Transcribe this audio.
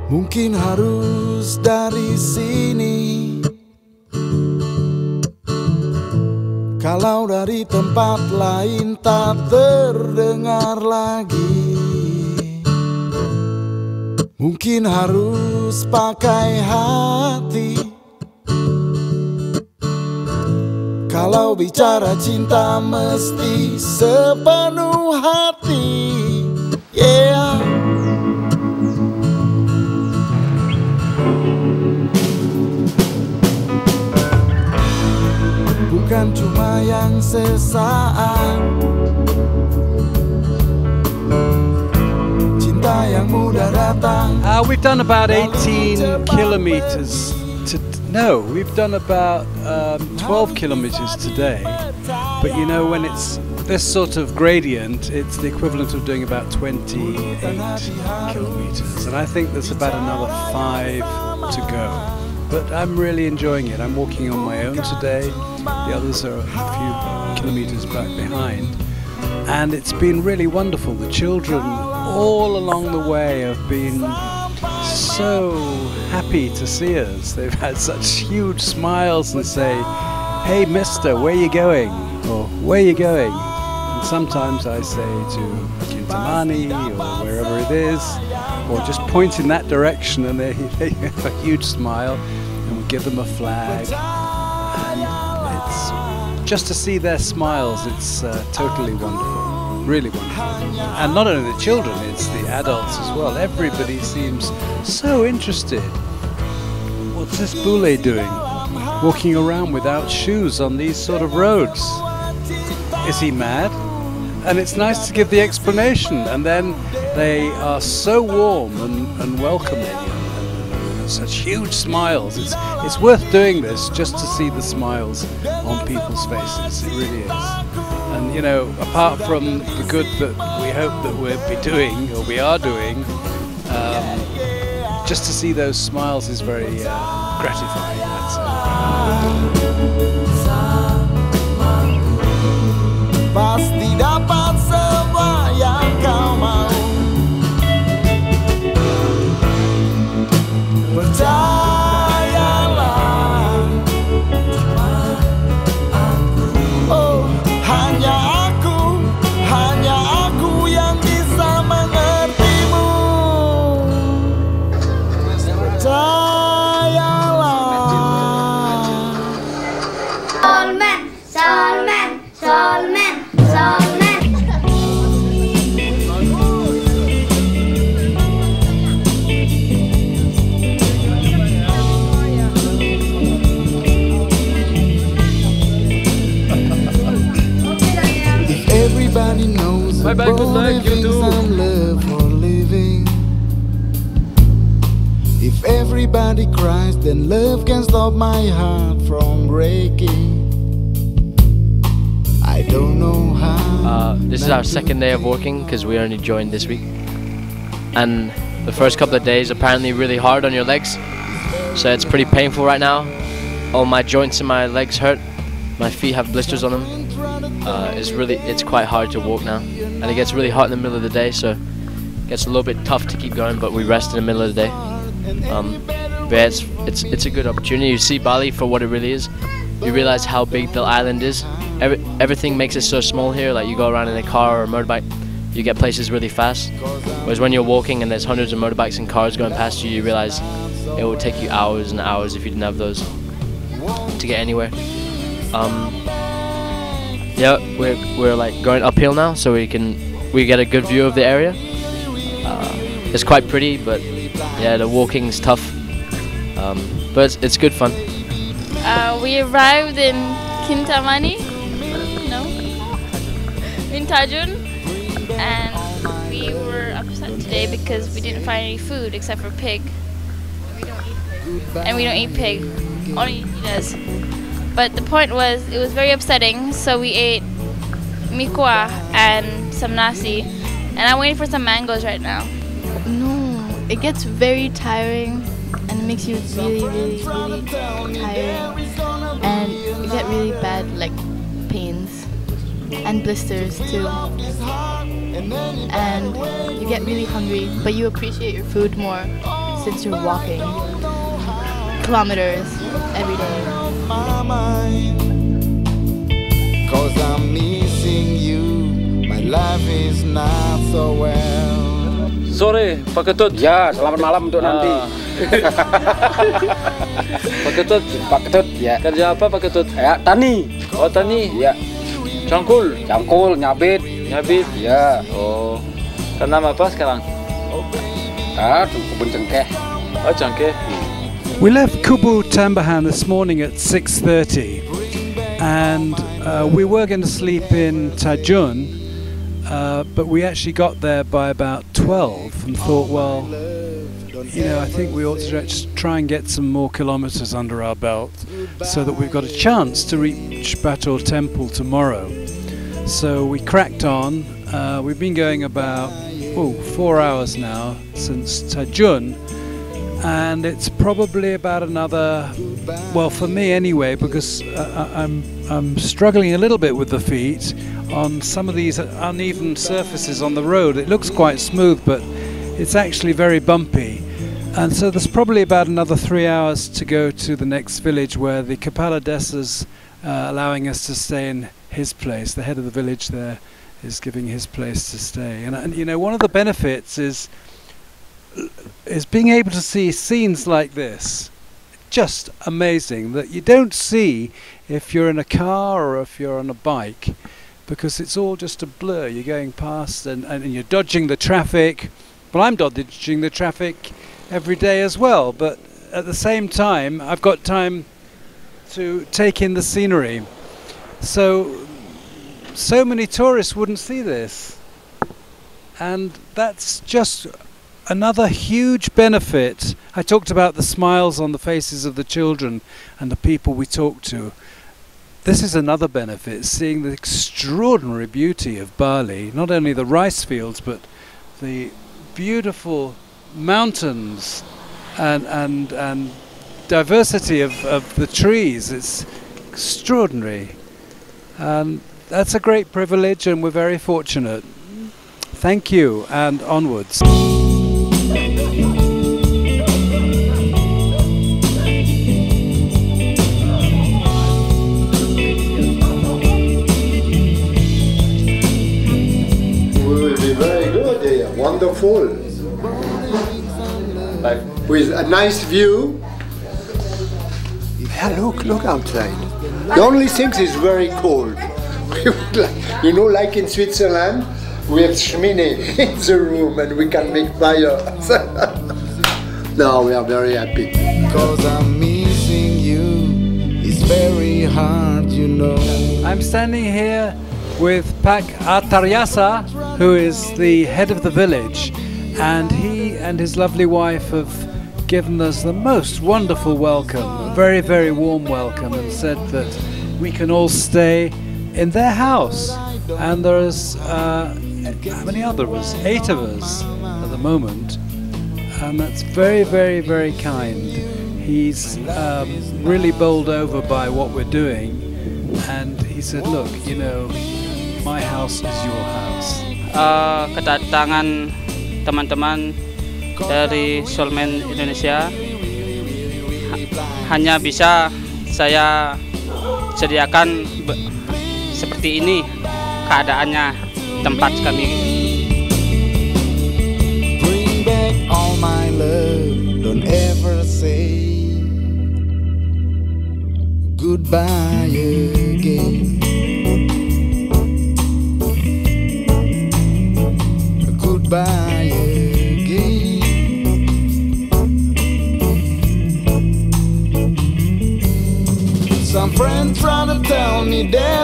Mungkin harus dari sini. Kalau dari tempat lain tak terdengar lagi. Mungkin harus pakai hati. Kalau bicara cinta mesti sepenuh hati. Yeah. Bukan cuma yang sesaat, cinta yang mudah datang. We've done about 18 kilometers. No, we've done about 12 kilometers today. But you know, when it's this sort of gradient, it's the equivalent of doing about 28 kilometers. And I think there's about another 5 to go. But I'm really enjoying it. I'm walking on my own today. The others are a few kilometers back behind. And it's been really wonderful. The children all along the way have been so happy to see us. They've had such huge smiles and say, "Hey mister, where you going?" Or "Where you going?" And sometimes I say to Kintamani or wherever it is, or just point in that direction, and they have a huge smile, and we give them a flag. And it's just to see their smiles, it's totally wonderful, really wonderful. And not only the children, it's the adults as well. Everybody seems so interested. What's this bule doing? Walking around without shoes on these sort of roads. Is he mad? And it's nice to give the explanation, and then they are so warm and welcoming, and such huge smiles. It's worth doing this just to see the smiles on people's faces. It really is. And you know, apart from the good that we hope that we'll be doing, or we are doing, just to see those smiles is very gratifying, I'd say. Pasti dapat semua yang kau mau. Percayalah, oh hanya aku yang bisa mengertimu. Percayalah. Solemen, solemen, solemen. Everybody knows bye bye, good luck, you too. Some love for living. If everybody cries, then love can stop my heart from breaking. I don't know how. This is our second day of walking because we only joined this week. And the first couple of days apparently really hard on your legs. So it's pretty painful right now. All my joints in my legs hurt. My feet have blisters on them. It's quite hard to walk now. And it gets really hot in the middle of the day, so it gets a little bit tough to keep going, but we rest in the middle of the day. But yeah, it's a good opportunity. You see Bali for what it really is. You realize how big the island is. Everything makes it so small here. Like you go around in a car or a motorbike, you get places really fast. Whereas when you're walking and there's hundreds of motorbikes and cars going past you, you realize it would take you hours and hours if you didn't have those to get anywhere. Yeah, we're like going uphill now, so we get a good view of the area. It's quite pretty, but yeah, the walking's tough. But it's good fun. We arrived in Kintamani, in Tajun, and we were upset today because we didn't find any food except for pig. And we don't eat pig. Only he does. But the point was, it was very upsetting, so we ate mikwa and some nasi, and I'm waiting for some mangoes right now. No, it gets very tiring, and it makes you really, really, really tiring, and you get really bad leg pains and blisters too, and you get really hungry, but you appreciate your food more. since you're walking kilometers every day. My mind, 'cause I'm missing you. My life is not so well. Sore, Pak Ketut. Ya, selamat malam untuk nanti. Pak Ketut. Pak Ketut, ya. Kerja apa Pak Ketut? Ya, tani. Oh, tani. Ya, Cangkul. cangkul, nyabit. Nyabit. Ya, Oh. Tanam apa sekarang? kebun cengkeh. Oh, cangkeh. We left Kubu Tambahan this morning at 6:30, and we were going to sleep in Tajun, but we actually got there by about 12 and thought, well, you know, I think we ought to try and get some more kilometers under our belt so that we've got a chance to reach Bator Temple tomorrow. So we cracked on. We've been going about 4 hours now since Tajun, and it's probably about another, well, for me anyway, because I'm struggling a little bit with the feet on some of these uneven surfaces on the road. It looks quite smooth, but it's actually very bumpy. And so there's probably about another 3 hours to go to the next village, where the Kapala Desa's allowing us to stay in his place. The head of the village there is giving his place to stay. And you know, one of the benefits is being able to see scenes like this. Just amazing, that you don't see if you're in a car or if you're on a bike, because it's all just a blur. You're going past and you're dodging the traffic. Well, I'm dodging the traffic every day as well, but at the same time I've got time to take in the scenery. So many tourists wouldn't see this, and that's just another huge benefit. I talked about the smiles on the faces of the children and the people we talked to. This is another benefit, seeing the extraordinary beauty of Bali, not only the rice fields but the beautiful mountains and diversity of the trees. It's extraordinary, and that's a great privilege, and we're very fortunate. Thank you, and onwards. Very good, yeah. Wonderful. With a nice view. Yeah, look outside. The only thing is very cold. You know, like in Switzerland, we have chimney in the room and we can make fire. No, we are very happy. 'Cause I'm missing you. It's very hard, you know. I'm standing here with Pak Ataryasa, who is the head of the village, and he and his lovely wife have given us the most wonderful welcome, a very, very warm welcome, and said that we can all stay in their house. And there's how many other of us? 8 of us at the moment, and that's very, very, very kind. He's really bowled over by what we're doing, and he said, look, you know, my house is your house. Kedatangan teman-teman dari SOLEMEN Indonesia hanya bisa saya sediakan seperti ini keadaannya tempat kami. Bring back all my love, don't ever say goodbye again. Goodbye again. Some friends try to tell me that